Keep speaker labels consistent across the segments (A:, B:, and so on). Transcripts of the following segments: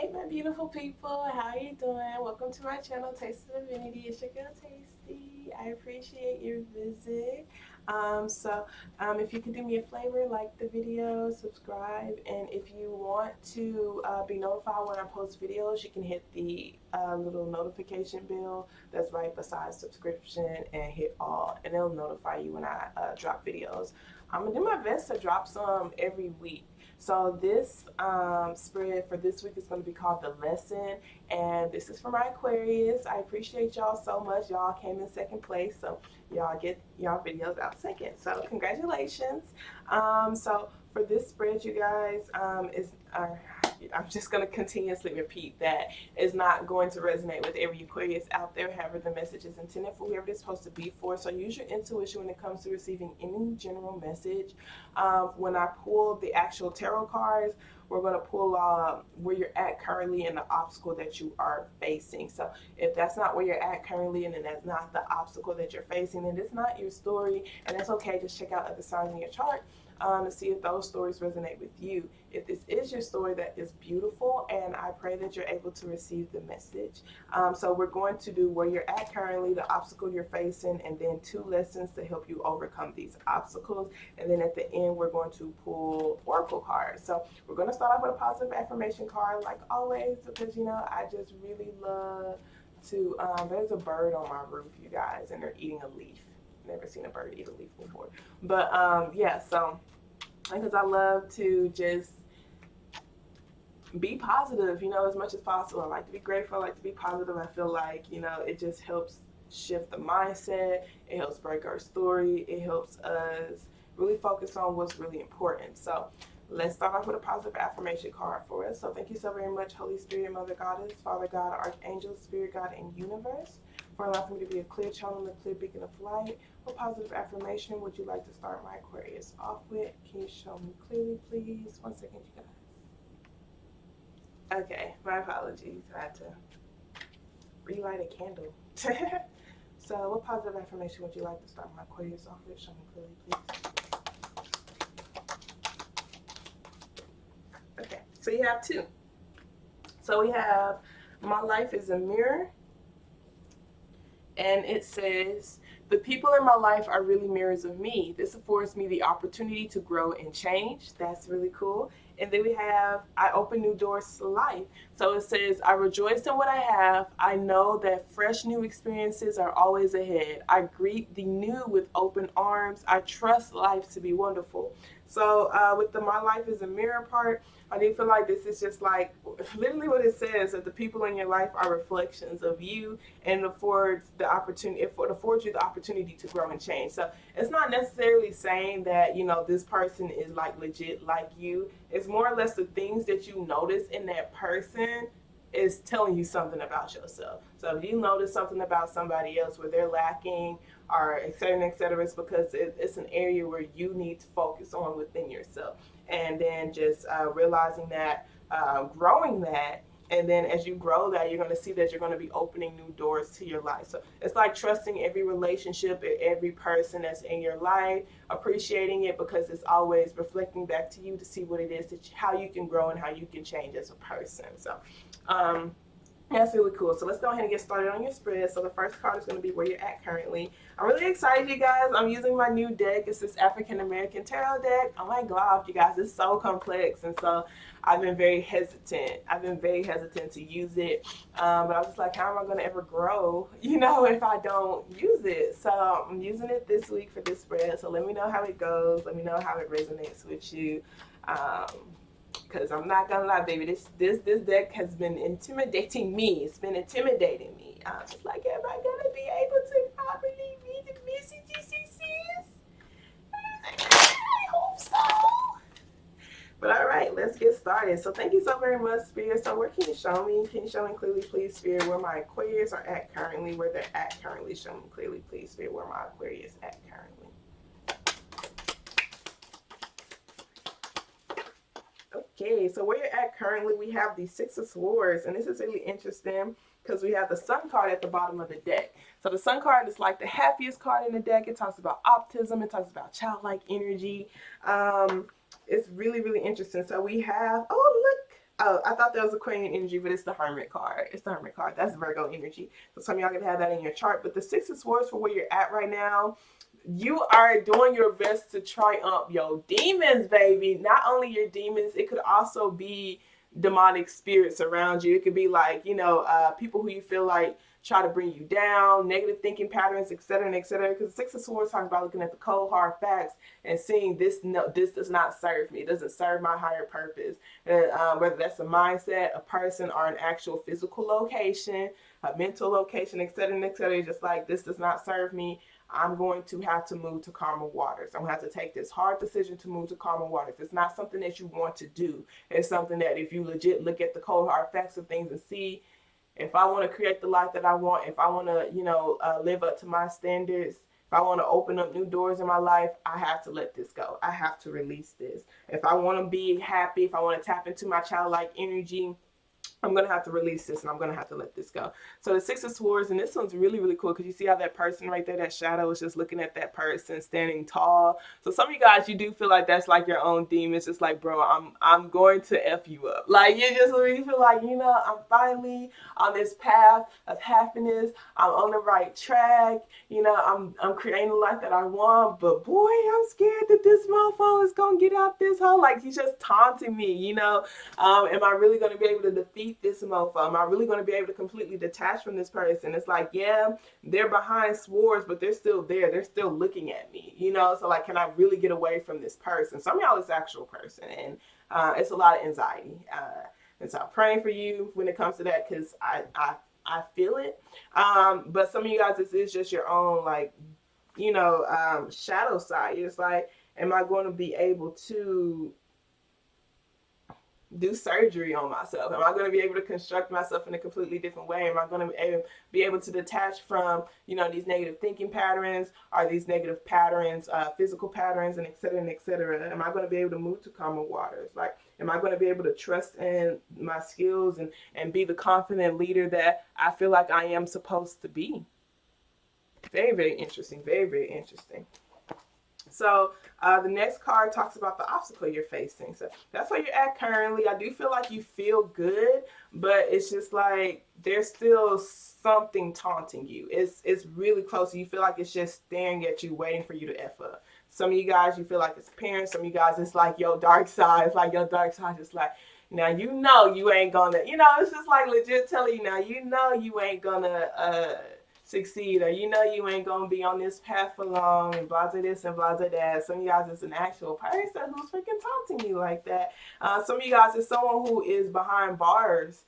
A: Hey my beautiful people, how are you doing? Welcome to my channel, Taste of Divinity. It's your girl Tasty. I appreciate your visit. If you could do me a favor, like the video, subscribe, and if you want to be notified when I post videos, you can hit the little notification bell that's right beside subscription and hit all, and it'll notify you when I drop videos. I'm gonna do my best to drop some every week. So this spread for this week is going to be called The Lesson, and this is for my Aquarius. I appreciate y'all so much. Y'all came in second place, so y'all get y'all videos out second. So congratulations. So for this spread, you guys, I'm just going to continuously repeat that it's not going to resonate with every Aquarius out there. However, the message is intended for whoever it's supposed to be for. So use your intuition when it comes to receiving any general message. When I pull the actual tarot cards, we're going to pull where you're at currently and the obstacle that you are facing. So if that's not where you're at currently and then that's not the obstacle that you're facing, then it's not your story, and that's okay. Just check out other signs in your chart to see if those stories resonate with you. If this is your story, that is beautiful, and I pray that you're able to receive the message. So we're going to do where you're at currently, the obstacle you're facing, and then 2 lessons to help you overcome these obstacles. And then at the end, we're going to pull oracle cards. So we're going to start off with a positive affirmation card, like always, because I just really love to. There's a bird on my roof, you guys, and they're eating a leaf. Never seen a bird eat a leaf before, but yeah. So because I love to just be positive, as much as possible. I like to be grateful. I like to be positive. I feel like, it just helps shift the mindset. It helps break our story. It helps us really focus on what's really important. So let's start off with a positive affirmation card for us. So thank you so very much, Holy Spirit, Mother Goddess, Father God, Archangel, Spirit God, and Universe, for allowing me to be a clear channel and a clear beacon of light. What positive affirmation would you like to start my Aquarius off with? Can you show me clearly, please? 1 second, you guys. Okay, my apologies. I had to relight a candle. So, what positive affirmation would you like to start my Aquarius off with? Show me clearly, please. Okay, so you have 2. So we have, my life is a mirror, and it says, the people in my life are really mirrors of me. This affords me the opportunity to grow and change. That's really cool. And then we have, I open new doors to life. So it says, I rejoice in what I have. I know that fresh new experiences are always ahead. I greet the new with open arms. I trust life to be wonderful. So with the my life is a mirror part, I do feel like this is just like literally what it says, that the people in your life are reflections of you, and affords you the opportunity to grow and change. So it's not necessarily saying that this person is like legit like you. It's more or less the things that you notice in that person is telling you something about yourself. So if you notice something about somebody else where they're lacking or et cetera, it's because it's an area where you need to focus on within yourself. And then just realizing that, growing that, and then as you grow that, you're going to see that you're going to be opening new doors to your life. So it's like trusting every relationship and every person that's in your life, appreciating it, because it's always reflecting back to you to see what it is how you can grow and how you can change as a person. So that's really cool. So let's go ahead and get started on your spread. So the first card is going to be where you're at currently. I'm really excited, you guys. I'm using my new deck. It's this African American tarot deck. Oh my God, you guys, it's so complex. And so I've been very hesitant. To use it. But I was just like, how am I going to ever grow, if I don't use it? So I'm using it this week for this spread. So let me know how it goes. Let me know how it resonates with you. Because I'm not gonna lie, baby, this deck has been intimidating me. It's been intimidating me. I'm just like, am I gonna be able to properly read the messages it says? I hope so. But all right, let's get started. So thank you so very much, Spirit. So where can you show me? Can you show me clearly, please, Spirit, where my Aquarius are at currently? Where they're at currently? Show me clearly, please, Spirit, where my Aquarius at currently. Okay, so where you're at currently, we have the 6 of Swords, and this is really interesting because we have the Sun card at the bottom of the deck. So the Sun card is like the happiest card in the deck. It talks about optimism. It talks about childlike energy. It's really, really interesting. So we have, oh, look, Oh, I thought that was Aquarian energy, but it's the Hermit card. It's the Hermit card. That's Virgo energy. So some of y'all can have that in your chart. But the Six of Swords for where you're at right now, you are doing your best to triumph your demons, baby. Not only your demons, it could also be demonic spirits around you. It could be like, people who you feel like try to bring you down, negative thinking patterns, etc., etc. Because Six of Swords talks about looking at the cold hard facts and seeing this. No, this does not serve me. It doesn't serve my higher purpose. Whether that's a mindset, a person, or an actual physical location, a mental location, etc., etc. Just like this does not serve me. I'm going to have to move to calmer waters. I'm going to have to take this hard decision to move to calmer waters. It's not something that you want to do. It's something that if you legit look at the cold hard facts of things and see, if I want to create the life that I want, if I want to, live up to my standards, if I want to open up new doors in my life, I have to let this go. I have to release this. If I want to be happy, if I want to tap into my childlike energy, I'm going to have to release this and I'm going to have to let this go. So the Six of Swords, and this one's really, really cool because you see how that person right there, that shadow is just looking at that person standing tall. So some of you guys, you do feel like that's like your own theme. It's just like, bro, I'm going to F you up. Like you just really feel like, I'm finally on this path of happiness. I'm on the right track. I'm creating the life that I want, but boy, I'm scared that this mofo is going to get out this hole. Like he's just taunting me, am I really going to be able to defeat this mofo? Am I really going to be able to completely detach from this person? It's like, yeah, they're behind swords, but they're still there. They're still looking at me, So like, can I really get away from this person? Some of y'all is actual person, and it's a lot of anxiety. And so I'm praying for you when it comes to that because I feel it. But some of you guys, this is just your own like, shadow side. You're just like, am I going to be able to do surgery on myself? Am I going to be able to construct myself in a completely different way? Am I going to be able to detach from, these negative thinking patterns or these negative patterns, physical patterns, and et cetera, and et cetera? Am I going to be able to move to calmer waters? Like, am I going to be able to trust in my skills and be the confident leader that I feel like I am supposed to be? Very, very interesting. Very, very interesting. So the next card talks about the obstacle you're facing. So that's where you're at currently. I do feel like you feel good, but it's just like there's still something taunting you. It's really close. You feel like it's just staring at you, waiting for you to F up. Some of you guys, you feel like it's parents. Some of you guys, it's like your dark side. It's like your dark side is like, now you ain't gonna, it's just like legit telling you now, you ain't gonna succeed, or you ain't gonna be on this path for long, and blah this and blah that. Some of you guys is an actual person who's freaking taunting you like that. Some of you guys is someone who is behind bars.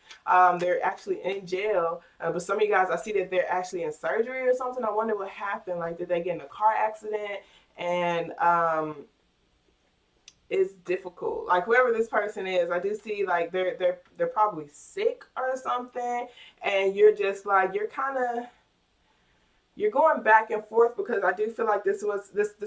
A: They're actually in jail, but some of you guys, I see that they're actually in surgery or something. I wonder what happened. Like, did they get in a car accident? And it's difficult. Like, whoever this person is, I do see like they're probably sick or something, and you're just like, you're going back and forth because I do feel like this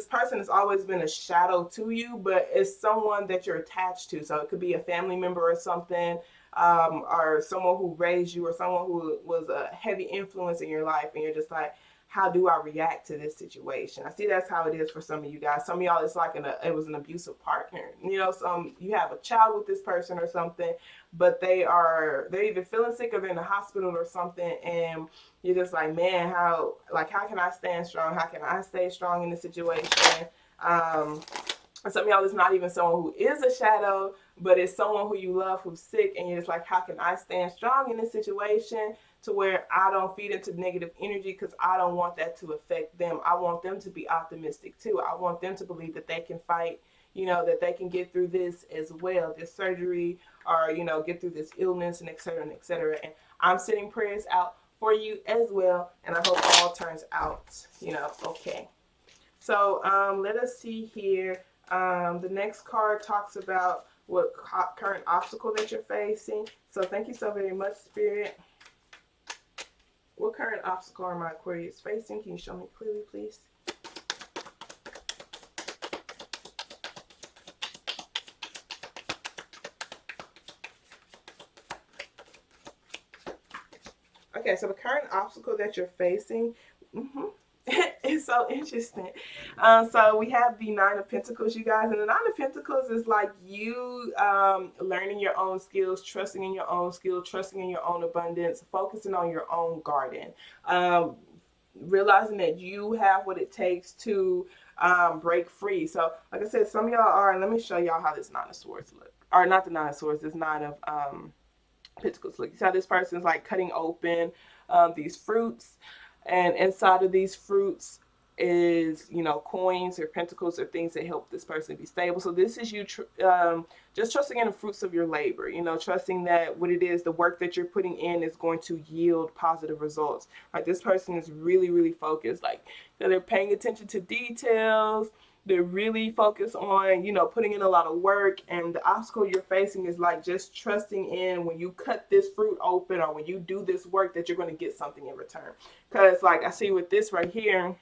A: person has always been a shadow to you, but it's someone that you're attached to. So it could be a family member or something, or someone who raised you, or someone who was a heavy influence in your life, and you're just like, how do I react to this situation? I see that's how it is for some of you guys. Some of y'all, it's like it was an abusive partner. Some you have a child with this person or something, but they're either feeling sick or they're in the hospital or something, and you're just like, man, how can I stand strong? How can I stay strong in this situation? And some of y'all is not even someone who is a shadow, but it's someone who you love who's sick, and you're just like, how can I stand strong in this situation to where I don't feed into negative energy, because I don't want that to affect them. I want them to be optimistic too. I want them to believe that they can fight, that they can get through this as well, this surgery, or, get through this illness, and et cetera, and et cetera. And I'm sending prayers out for you as well, and I hope all turns out, okay. So let us see here. The next card talks about what current obstacle that you're facing. So thank you so very much, Spirit. What current obstacle are my Aquarius facing? Can you show me clearly, please? Okay, so the current obstacle that you're facing, It's so interesting. So we have the Nine of Pentacles, you guys, and the Nine of Pentacles is like you learning your own skills, trusting in your own skills, trusting in your own abundance, focusing on your own garden, um, realizing that you have what it takes to break free. So, like I said, some of y'all are, and let me show y'all how this Nine of Swords look, or not the Nine of Swords, this Nine of Pentacles look. You see how this person's like cutting open these fruits, and inside of these fruits is, you know, coins or pentacles or things that help this person be stable. So this is you just trusting in the fruits of your labor, you know, trusting that what it is, the work that you're putting in is going to yield positive results. Like this person is really, really focused, like they're paying attention to details. They're really focused on, you know, putting in a lot of work, and the obstacle you're facing is like just trusting in when you cut this fruit open or when you do this work that you're going to get something in return. Because like I see with this right here,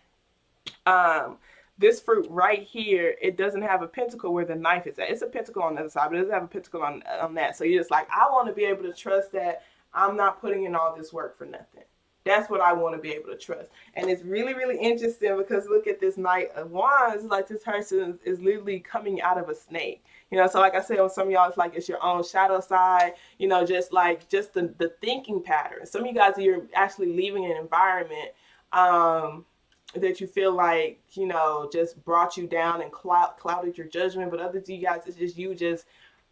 A: this fruit right here, it doesn't have a pentacle where the knife is at. It's a pentacle on the other side, but it doesn't have a pentacle on that. So you're just like, I want to be able to trust that I'm not putting in all this work for nothing. That's what I want to be able to trust. And it's really, really interesting because look at this Knight of Wands. Like this person is literally coming out of a snake. You know, so like I said, on some of y'all, it's like it's your own shadow side, you know, just the thinking pattern. Some of you guys, you're actually leaving an environment that you feel like, you know, just brought you down and clouded your judgment. But others of you guys, it's just you just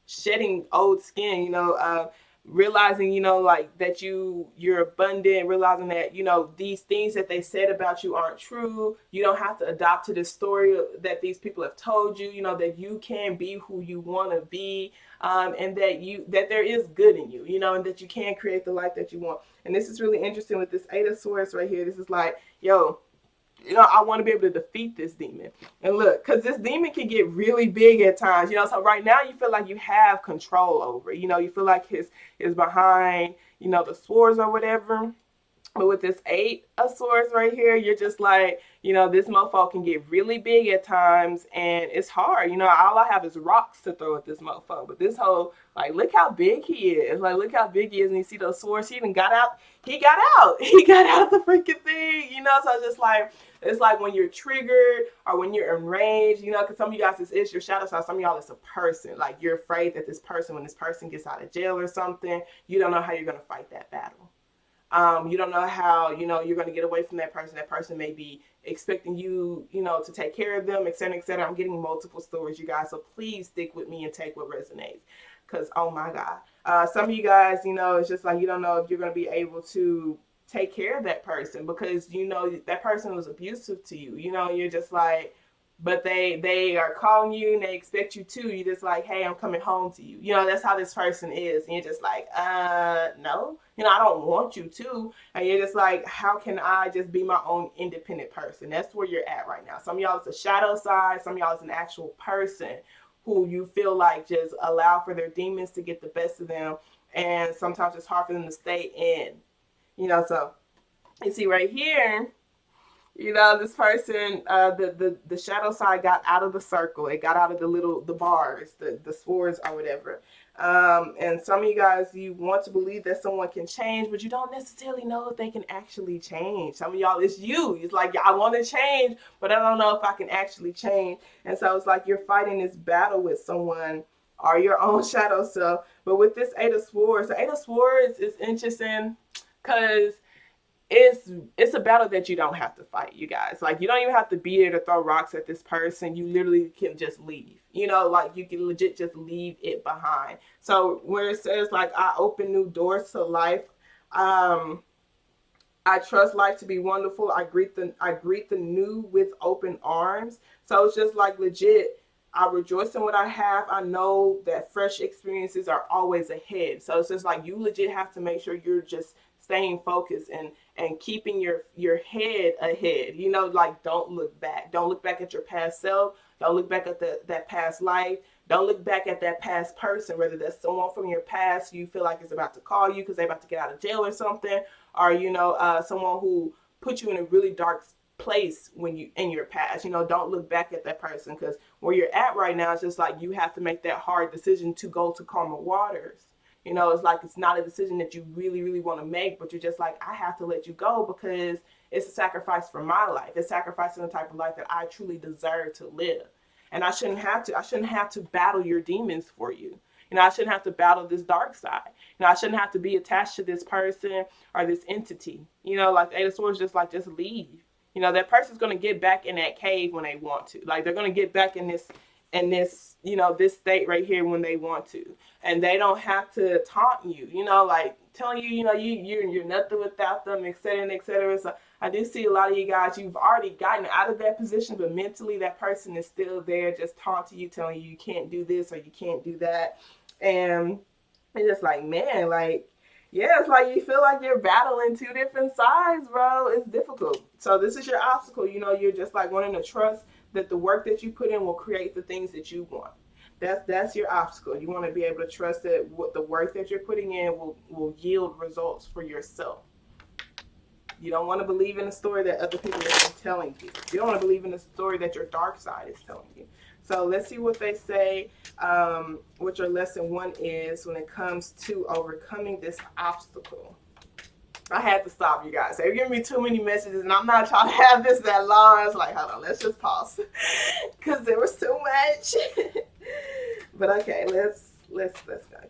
A: shedding old skin, you know, realizing, you know, like that you're abundant, realizing that, you know, these things that they said about you aren't true. You don't have to adopt to this story that these people have told you, you know, that you can be who you want to be, and that there is good in you, you know, and that you can create the life that you want. And this is really interesting with this Eight of Swords right here. This is like, yo, you know, I want to be able to defeat this demon. And look, because this demon can get really big at times, you know. So right now you feel like you have control over it. You know, you feel like his is behind, you know, the swords or whatever. But with this Eight of Swords right here, you're just like, you know, this mofo can get really big at times, and it's hard. You know, all I have is rocks to throw at this mofo. But this whole, like, look how big he is. Like, look how big he is. And you see those swords, he even got out. He got out. He got out of the freaking thing, you know. So it's just like, it's like when you're triggered or when you're enraged, you know, because some of you guys, this is your shadow side. Some of y'all, it's a person. Like, you're afraid that this person, when this person gets out of jail or something, you don't know how you're going to fight that battle. You don't know how, you know, you're going to get away from that person. That person may be expecting you, you know, to take care of them, et cetera, et cetera. I'm getting multiple stories, you guys. So please stick with me and take what resonates. Because, oh my God. Some of you guys, you know, it's just like you don't know if you're going to be able to take care of that person because, you know, that person was abusive to you. You know, you're just like, but they are calling you and they expect you to. You're just like, hey, I'm coming home to you. You know, that's how this person is. And you're just like, no, you know, I don't want you to. And you're just like, how can I just be my own independent person? That's where you're at right now. Some of y'all is a shadow side. Some of y'all is an actual person who you feel like just allow for their demons to get the best of them. And sometimes it's hard for them to stay in, you know. So you see right here, you know, this person, the shadow side got out of the circle. It got out of the bars, the swords or whatever. And some of you guys, you want to believe that someone can change, but you don't necessarily know if they can actually change. Some of y'all, it's you. It's like, I want to change, but I don't know if I can actually change. And so it's like you're fighting this battle with someone or your own shadow self. But with this Eight of Swords, the Eight of Swords is interesting because it's a battle that you don't have to fight, you guys. Like, you don't even have to be there to throw rocks at this person. You literally can just leave, you know, like you can legit just leave it behind. So where it says like, I open new doors to life, I trust life to be wonderful. I greet the new with open arms. So it's just like legit, I rejoice in what I have. I know that fresh experiences are always ahead. So it's just like you legit have to make sure you're just staying focused and keeping your head ahead. You know, like, don't look back. Don't look back at your past self. Don't look back at that past life. Don't look back at that past person, whether that's someone from your past you feel like is about to call you because they're about to get out of jail or something, or, you know, someone who put you in a really dark place when you in your past. You know, don't look back at that person, because where you're at right now is just like you have to make that hard decision to go to calmer waters. You know, it's like it's not a decision that you really, really want to make, but you're just like, I have to let you go because it's a sacrifice for my life. It's sacrificing the type of life that I truly deserve to live. And I shouldn't have to. I shouldn't have to battle your demons for you. You know, I shouldn't have to battle this dark side. You know, I shouldn't have to be attached to this person or this entity. You know, like the Eight of Swords, just leave. You know, that person's gonna get back in that cave when they want to. Like they're gonna get back in this, you know, this state right here when they want to. And they don't have to taunt you, you know, like telling you, you know, you're nothing without them, et cetera, et cetera. So I do see a lot of you guys, you've already gotten out of that position, but mentally that person is still there, just taunting you, telling you you can't do this or you can't do that. And it's just like, man, like, yeah, it's like you feel like you're battling two different sides, bro. It's difficult. So this is your obstacle. You know, you're just like wanting to trust that the work that you put in will create the things that you want. That's your obstacle. You want to be able to trust that what the work that you're putting in will yield results for yourself. You don't want to believe in the story that other people are telling you. You don't want to believe in the story that your dark side is telling you. So let's see what they say, what your lesson 1 is when it comes to overcoming this obstacle. I had to stop, you guys. They're giving me too many messages, and I'm not trying to have this that long. I was like, hold on, let's just pause, because there was too much. But okay, let's go,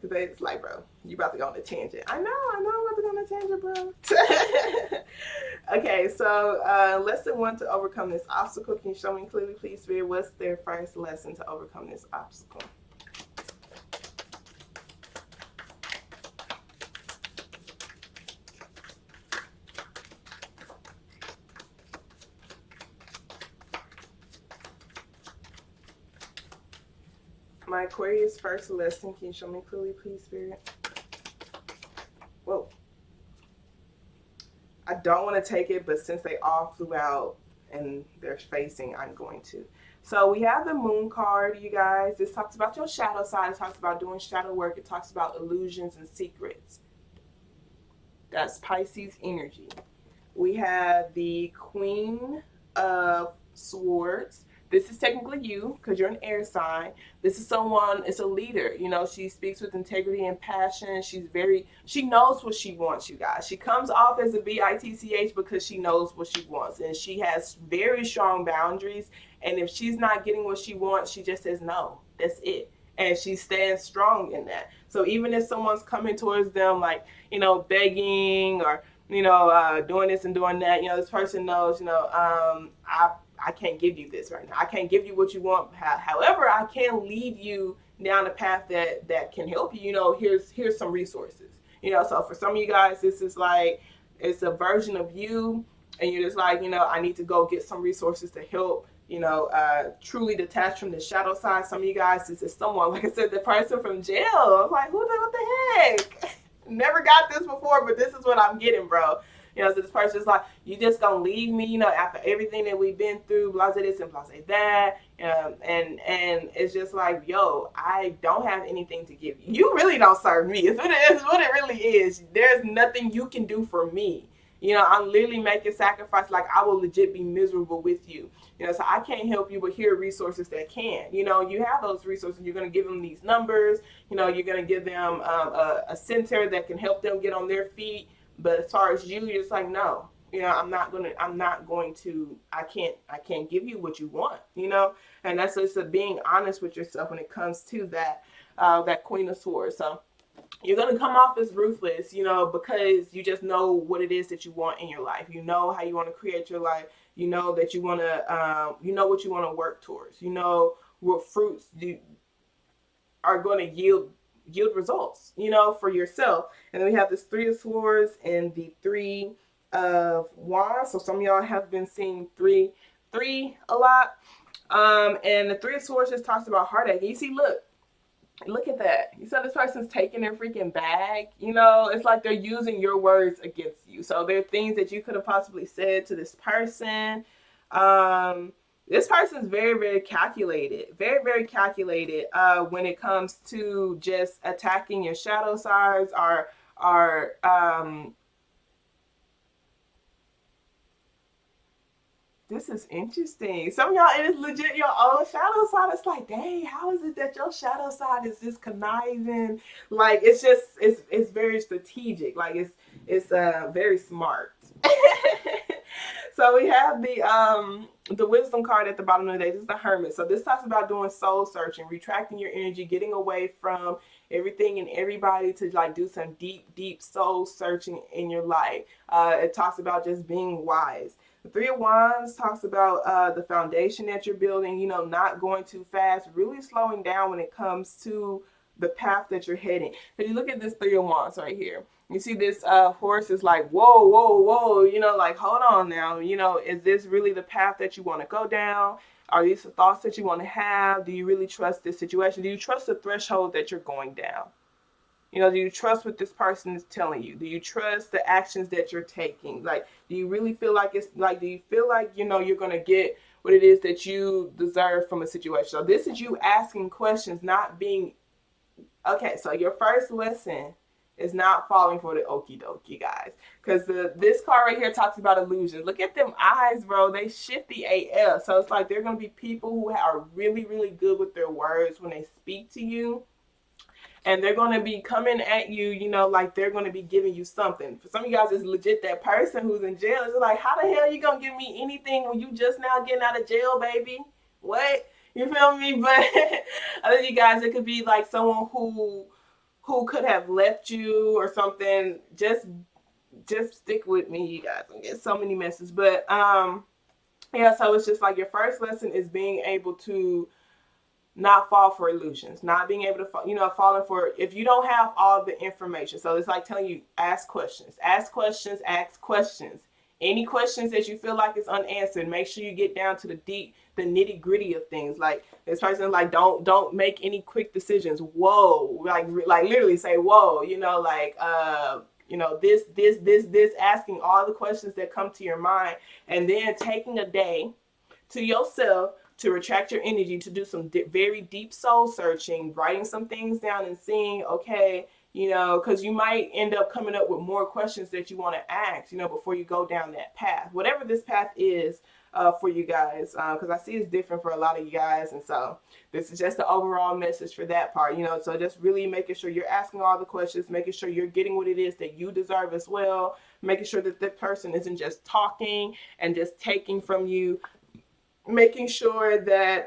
A: because it's like, bro, you about to go on a tangent. I know, I'm about to go on a tangent, bro. Okay, so lesson 1 to overcome this obstacle. Can you show me clearly, please, Spirit? What's their first lesson to overcome this obstacle? My Aquarius first lesson. Can you show me clearly, please, Spirit? Whoa. I don't want to take it, but since they all flew out and they're facing, I'm going to. So we have the Moon card, you guys. This talks about your shadow side. It talks about doing shadow work. It talks about illusions and secrets. That's Pisces energy. We have the Queen of Swords. This is technically you because you're an air sign. This is someone, it's a leader. You know, she speaks with integrity and passion. She knows what she wants, you guys. She comes off as a bitch because she knows what she wants. And she has very strong boundaries. And if she's not getting what she wants, she just says no. That's it. And she stands strong in that. So even if someone's coming towards them like, you know, begging or, you know, doing this and doing that, you know, this person knows, you know, I can't give you this right now. I can't give you what you want. However, I can lead you down a path that can help you. You know, here's some resources. You know, so for some of you guys, this is like, it's a version of you, and you're just like, you know, I need to go get some resources to help, you know, truly detach from the shadow side. Some of you guys, this is someone, like I said, the person from jail. I'm like, what the heck? Never got this before, but this is what I'm getting, bro. You know, so this person's like, you just gonna leave me, you know, after everything that we've been through, blase this and blase that. And it's just like, yo, I don't have anything to give you. You really don't serve me. It's what it really is. There's nothing you can do for me. You know, I'm literally making sacrifice. Like, I will legit be miserable with you. You know, so I can't help you, but here are resources that can. You know, you have those resources. You're going to give them these numbers. You know, you're going to give them a center that can help them get on their feet. But as far as you, you're just like, no, you know, I can't give you what you want, you know? And that's just being honest with yourself when it comes to that Queen of Swords. So you're going to come off as ruthless, you know, because you just know what it is that you want in your life. You know how you want to create your life. You know that you want to, you know what you want to work towards. You know what fruits are going to yield results, you know, for yourself. And then we have this Three of Swords and the Three of Wands. So some of y'all have been seeing three a lot. And the Three of Swords just talks about heartache. You see, look at that. You said this person's taking their freaking bag. You know, it's like they're using your words against you. So there are things that you could have possibly said to this person. This person's very, very calculated, very, very calculated when it comes to just attacking your shadow sides or This is interesting. Some of y'all, it is legit your own shadow side. It's like, dang, how is it that your shadow side is just conniving? Like, it's just, it's very strategic. Like, it's very smart. So we have the wisdom card at the bottom of the day. This is the Hermit. So this talks about doing soul searching, retracting your energy, getting away from everything and everybody to like do some deep soul searching in your life. It talks about just being wise. The Three of Wands talks about the foundation that you're building, you know, not going too fast, really slowing down when it comes to the path that you're heading. If you look at this Three of Wands right here, you see this horse is like, whoa, you know, like, hold on now, you know, is this really the path that you want to go down? Are these the thoughts that you want to have? Do you really trust this situation? Do you trust the threshold that you're going down? You know, do you trust what this person is telling you? Do you trust the actions that you're taking? Like, do you really feel like it's like, do you feel like, you know, you're going to get what it is that you deserve from a situation? So this is you asking questions, not being, okay, so your first lesson is not falling for the okie dokie, guys. Because this card right here talks about illusions. Look at them eyes, bro. They shifty AF. So it's like they're going to be people who are really, really good with their words when they speak to you. And they're going to be coming at you, you know, like they're going to be giving you something. For some of you guys, it's legit that person who's in jail. It's like, how the hell are you going to give me anything when you just now getting out of jail, baby? What? You feel me? But other you guys, it could be like someone who could have left you or something. Just stick with me, you guys. I get so many messages. But yeah, so it's just like your first lesson is being able to not fall for illusions, not being able to, you know, falling for, if you don't have all the information. So it's like telling you, ask questions. Any questions that you feel like is unanswered, make sure you get down to the nitty gritty of things. Like this person, like, don't make any quick decisions. Whoa, like literally say, whoa, you know, like, you know, this, asking all the questions that come to your mind, and then taking a day to yourself to retract your energy, to do some very deep soul searching, writing some things down and seeing, okay, you know, because you might end up coming up with more questions that you want to ask, you know, before you go down that path, whatever this path is for you guys, because I see it's different for a lot of you guys. And so this is just the overall message for that part, you know, so just really making sure you're asking all the questions, making sure you're getting what it is that you deserve as well, making sure that the person isn't just talking and just taking from you, making sure that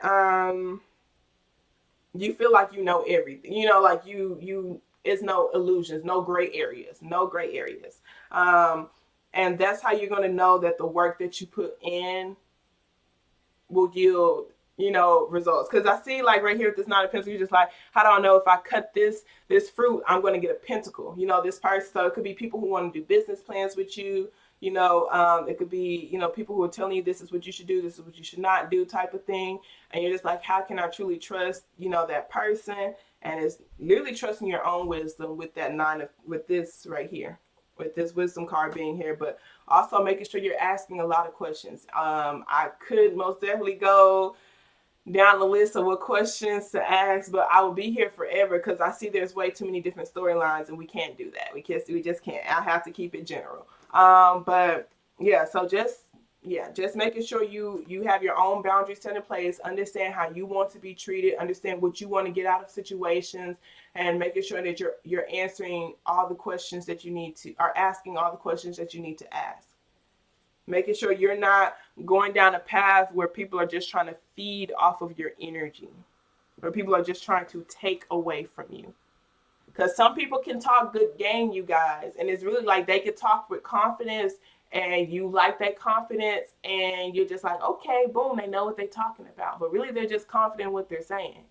A: you feel like you know everything, you know, like you it's no illusions, no gray areas. And that's how you're going to know that the work that you put in will yield, you know, results. Because I see, like right here with this Nine of Pentacles, you're just like, how do I know if I cut this fruit, I'm going to get a pentacle, you know, this person. So it could be people who want to do business plans with you. You know, it could be, you know, people who are telling you this is what you should do, this is what you should not do type of thing. And you're just like, how can I truly trust, you know, that person? And it's literally trusting your own wisdom with that with this right here, with this wisdom card being here. But also making sure you're asking a lot of questions. I could most definitely go down the list of what questions to ask, but I will be here forever because I see there's way too many different storylines and we can't do that. We just can't. I have to keep it general. But yeah, so just making sure you have your own boundaries set in place, understand how you want to be treated, understand what you want to get out of situations, and making sure that you're answering all the questions that you need to, or asking all the questions that you need to ask. Making sure you're not going down a path where people are just trying to feed off of your energy, where people are just trying to take away from you. Because some people can talk good game, you guys, and it's really like they can talk with confidence, and you like that confidence, and you're just like, okay, boom, they know what they're talking about. But really, they're just confident in what they're saying.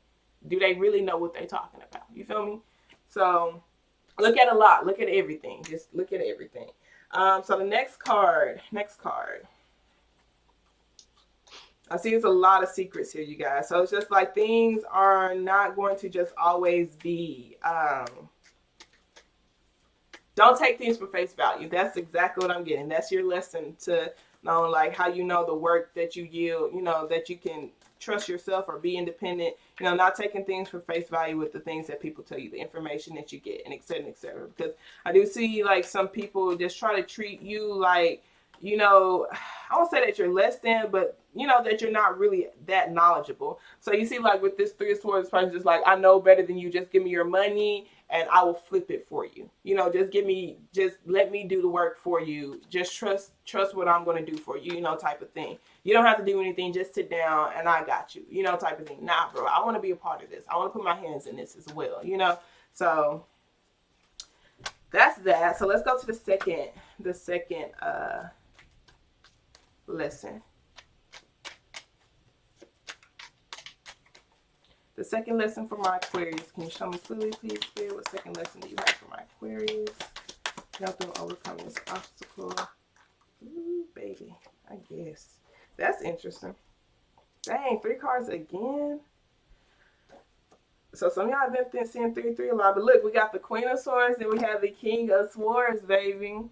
A: Do they really know what they're talking about? You feel me? So look at a lot. Look at everything. Just look at everything. So the next card. I see there's a lot of secrets here, you guys. So it's just like things are not going to just always be, don't take things for face value. That's exactly what I'm getting. That's your lesson to know, like, how you know the work that you yield, you know, that you can trust yourself or be independent, you know, not taking things for face value with the things that people tell you, the information that you get, and et cetera, et cetera. Because I do see, like, some people just try to treat you like, you know, I won't say that you're less than, but you know that you're not really that knowledgeable. So you see, like with this Three of Swords, this person just like, I know better than you. Just give me your money, and I will flip it for you. You know, just let me do the work for you. Just trust what I'm going to do for you. You know, type of thing. You don't have to do anything. Just sit down, and I got you. You know, type of thing. Nah, bro, I want to be a part of this. I want to put my hands in this as well. You know, so that's that. So let's go to the second lesson. The second lesson for my Aquarius. Can you show me clearly, please, Spirit? What second lesson do you have for my Aquarius? Help them overcome this obstacle. Ooh, baby. I guess. That's interesting. Dang, 3 cards again. So some of y'all have been seeing 3-3 a lot. But look, we got the Queen of Swords, then we have the King of Swords, baby.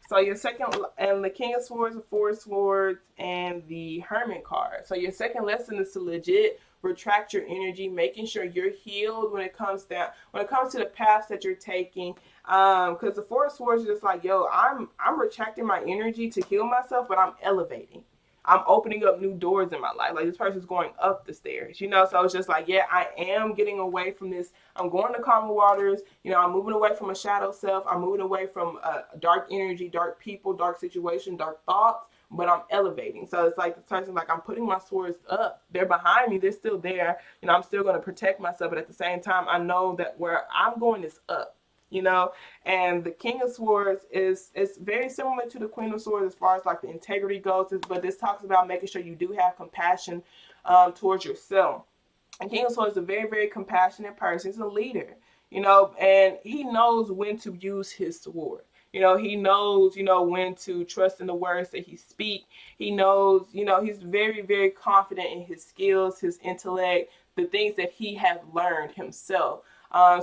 A: So your second, and the King of Swords, the Four of Swords, and the Hermit card. So your second lesson is to legit retract your energy, making sure you're healed when it comes to the paths that you're taking. Because the Four of Swords is just like, yo, I'm retracting my energy to heal myself, but I'm elevating. I'm opening up new doors in my life. Like, this person's going up the stairs, you know? So it's just like, yeah, I am getting away from this. I'm going to calmer waters. You know, I'm moving away from a shadow self. I'm moving away from dark energy, dark people, dark situation, dark thoughts, but I'm elevating. So it's like, this person, like, I'm putting my swords up. They're behind me. They're still there. You know, I'm still going to protect myself. But at the same time, I know that where I'm going is up. You know, and the King of Swords is very similar to the Queen of Swords as far as like the integrity goes, but this talks about making sure you do have compassion towards yourself. And King of Swords is a very, very compassionate person. He's a leader, you know, and he knows when to use his sword. You know, he knows, you know, when to trust in the words that he speaks. He knows, you know, he's very, very confident in his skills, his intellect, the things that he has learned himself.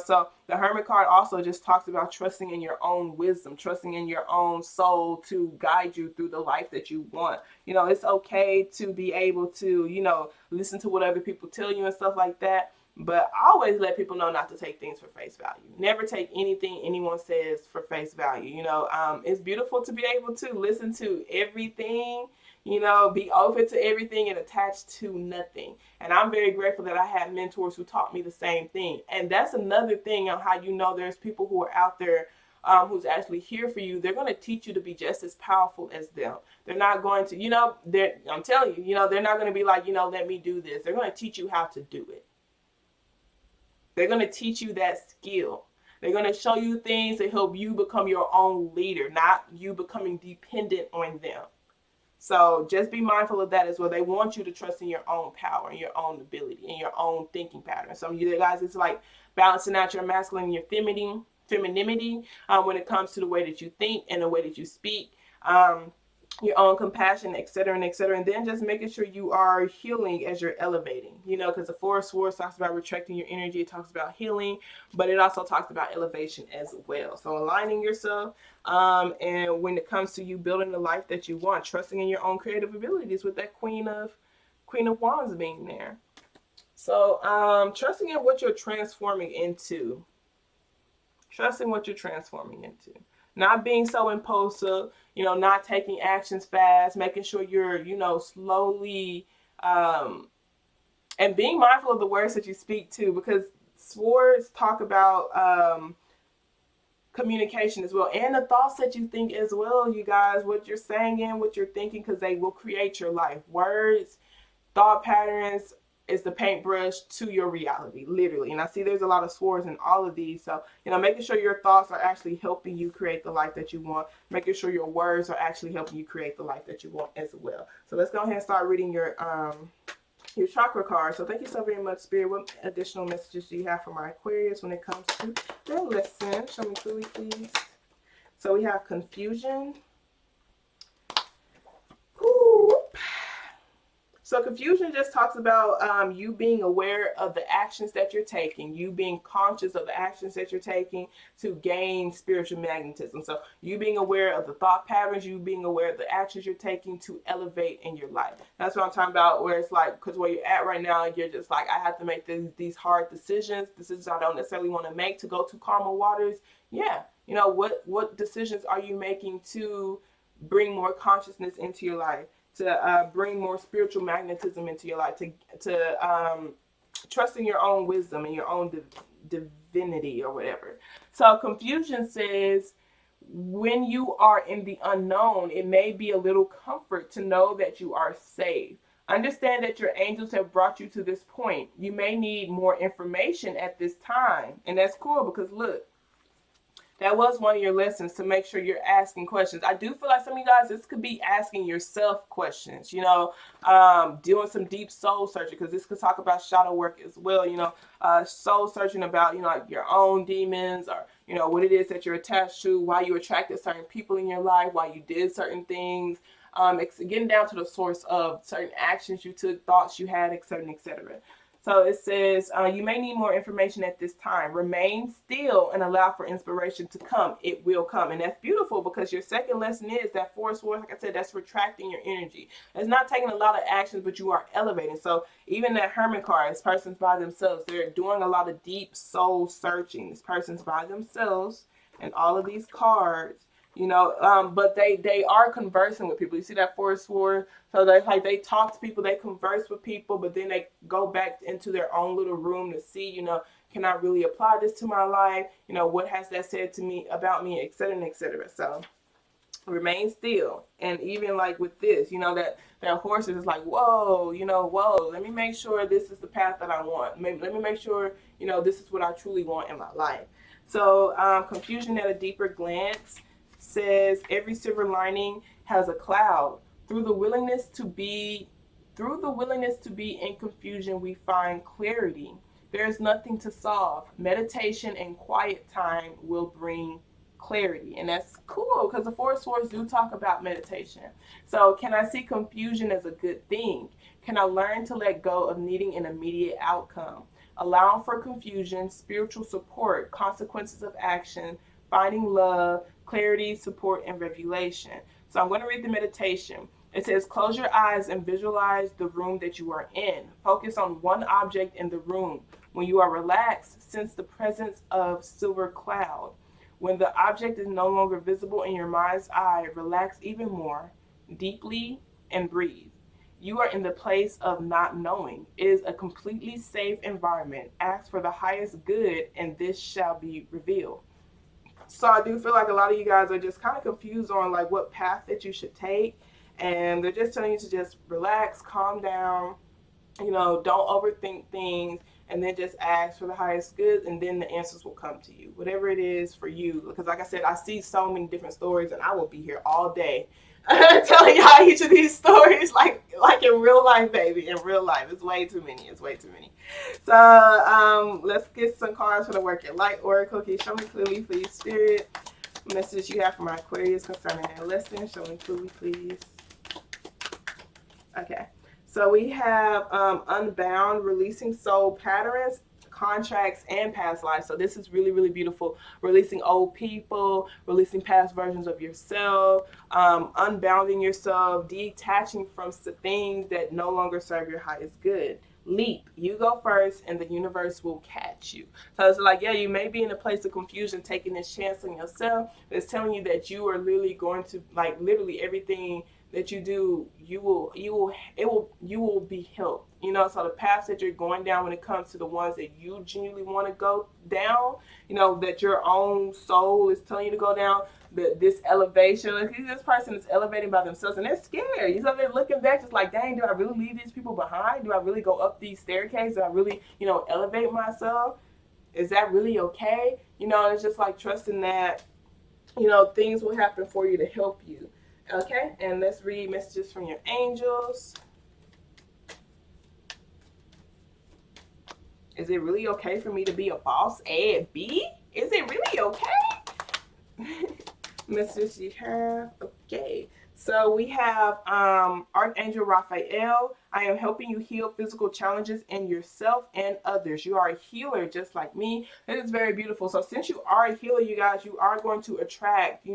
A: So the Hermit card also just talks about trusting in your own wisdom, trusting in your own soul to guide you through the life that you want. You know, it's okay to be able to, you know, listen to what other people tell you and stuff like that. But I always let people know not to take things for face value. Never take anything anyone says for face value. You know, it's beautiful to be able to listen to everything, you know, be open to everything and attached to nothing. And I'm very grateful that I had mentors who taught me the same thing. And that's another thing on how you know there's people who are out there who's actually here for you. They're going to teach you to be just as powerful as them. They're not going to, you know, I'm telling you, you know, they're not going to be like, you know, let me do this. They're going to teach you how to do it. They're going to teach you that skill. They're going to show you things that help you become your own leader, not you becoming dependent on them. So just be mindful of that as well. They want you to trust in your own power and your own ability and your own thinking pattern. Some of you guys, it's like balancing out your masculine and your femininity when it comes to the way that you think and the way that you speak. Your own compassion, etc., and etc., and then just making sure you are healing as you're elevating, you know, because the Four of Swords talks about retracting your energy, it talks about healing, but it also talks about elevation as well. So aligning yourself, and when it comes to you building the life that you want, trusting in your own creative abilities with that Queen of Wands being there. So trusting in what you're transforming into. Not being so impulsive, you know, not taking actions fast, making sure you're, you know, slowly, and being mindful of the words that you speak too, because swords talk about communication as well, and the thoughts that you think as well, you guys, what you're saying and what you're thinking, because they will create your life. Words, thought patterns is the paintbrush to your reality, literally. And I see there's a lot of swords in all of these. So, you know, making sure your thoughts are actually helping you create the life that you want, making sure your words are actually helping you create the life that you want as well. So let's go ahead and start reading your chakra card. So thank you so very much, Spirit. What additional messages do you have for my Aquarius when it comes to their lesson? Show me clearly, please. So we have confusion. So confusion just talks about you being aware of the actions that you're taking, you being conscious of the actions that you're taking to gain spiritual magnetism. So you being aware of the thought patterns, you being aware of the actions you're taking to elevate in your life. That's what I'm talking about, where it's like, because where you're at right now, you're just like, I have to make these hard decisions I don't necessarily want to make to go to calmer waters. Yeah, you know, what decisions are you making to bring more consciousness into your life, to bring more spiritual magnetism into your life, to trust in your own wisdom and your own divinity or whatever. So confusion says, when you are in the unknown, it may be a little comfort to know that you are safe. Understand that your angels have brought you to this point. You may need more information at this time. And that's cool, because look, that was one of your lessons, to make sure you're asking questions. I do feel like some of you guys, this could be asking yourself questions, doing some deep soul searching, because this could talk about shadow work as well, soul searching about, like your own demons, or, what it is that you're attached to, why you attracted certain people in your life, why you did certain things. It's getting down to the source of certain actions you took, thoughts you had, etc., etc. So it says, you may need more information at this time. Remain still and allow for inspiration to come. It will come. And that's beautiful, because your second lesson is that Four Swords, like I said, that's retracting your energy. It's not taking a lot of actions, but you are elevating. So even that Hermit card, this person's by themselves. They're doing a lot of deep soul searching. This person's by themselves, and all of these cards, but they are conversing with people. You see that Four Swords? So they talk to people, they converse with people, but then they go back into their own little room to see, can I really apply this to my life? What has that said to me about me, etc., etc. So remain still. And even like with this, that horse is like, whoa, whoa, let me make sure this is the path that I want. Let me make sure, this is what I truly want in my life. So confusion at a deeper glance says, every silver lining has a cloud. Through the willingness to be in confusion, we find clarity. There is nothing to solve. Meditation and quiet time will bring clarity. And that's cool, because the Four Swords do talk about meditation. So can I see confusion as a good thing? Can I learn to let go of needing an immediate outcome? Allowing for confusion, spiritual support, consequences of action, finding love, clarity, support, and revelation. So I'm going to read the meditation. It says, close your eyes and visualize the room that you are in. Focus on one object in the room. When you are relaxed, sense the presence of silver cloud. When the object is no longer visible in your mind's eye, relax even more, deeply, and breathe. You are in the place of not knowing. It is a completely safe environment. Ask for the highest good, and this shall be revealed. So I do feel like a lot of you guys are just kind of confused on like what path that you should take. And they're just telling you to just relax, calm down, don't overthink things, and then just ask for the highest good, and then the answers will come to you, whatever it is for you. Because like I said, I see so many different stories, and I will be here all day telling y'all each of these stories like in real life, baby. In real life, it's way too many. So let's get some cards for the Work It Light Oracle. Can you show me clearly, please, Spirit, messages you have for my Aquarius concerning their lesson? Show me clearly, please. Okay, so we have Unbound, releasing soul patterns, contracts, and past lives. So this is really, really beautiful. Releasing old people, releasing past versions of yourself, unbounding yourself, detaching from things that no longer serve your highest good. Leap. You go first, and the universe will catch you. So it's like, yeah, you may be in a place of confusion, taking this chance on yourself. It's telling you that you are literally going to, like, literally everything that you do, you will be helped. So the paths that you're going down, when it comes to the ones that you genuinely want to go down, that your own soul is telling you to go down, this elevation. This person is elevating by themselves, and they're scared. So they're looking back, just like, dang, do I really leave these people behind? Do I really go up these staircases? Do I really, elevate myself? Is that really okay? It's just like trusting that, things will happen for you to help you. Okay, and let's read messages from your angels. Is it really okay for me to be a boss ass B? Is it really okay? Messages you have. Okay, so we have Archangel Raphael. I am helping you heal physical challenges in yourself and others. You are a healer just like me. It is very beautiful. So since you are a healer, you guys, you are going to attract,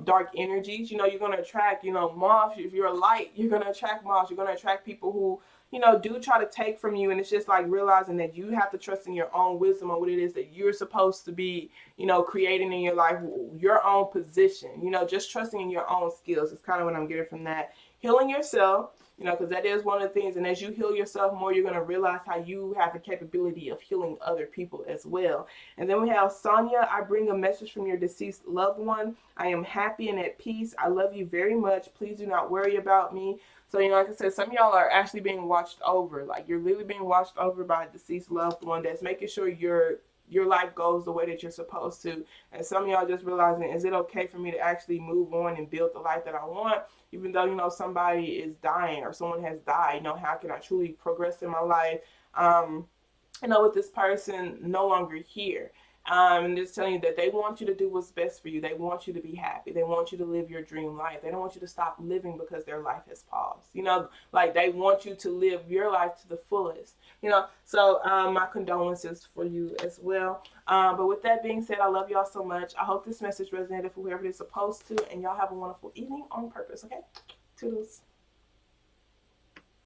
A: dark energies. You're going to attract, moths. If you're a light, you're going to attract moths. You're going to attract people who you know, do try to take from you. And it's just like realizing that you have to trust in your own wisdom on what it is that you're supposed to be, you know, creating in your life, your own position, you know, just trusting in your own skills. It's kind of what I'm getting from that. Healing yourself, you know, because that is one of the things. And as you heal yourself more, you're going to realize how you have the capability of healing other people as well. And then we have Sonia. I bring a message from your deceased loved one. I am happy and at peace. I love you very much. Please do not worry about me. So, you know, like I said, some of y'all are actually being watched over. Like, you're literally being watched over by a deceased loved one that's making sure your life goes the way that you're supposed to. And some of y'all just realizing, is it okay for me to actually move on and build the life that I want, even though, you know, somebody is dying or someone has died? You know, how can I truly progress in my life, you know, with this person no longer here? And just telling you that they want you to do what's best for you. They want you to be happy. They want you to live your dream life. They don't want you to stop living because their life has paused. You know, like they want you to live your life to the fullest. You know, so my condolences for you as well. But with that being said, I love y'all so much. I hope this message resonated for whoever it's supposed to. And y'all have a wonderful evening on purpose, okay? Toodles.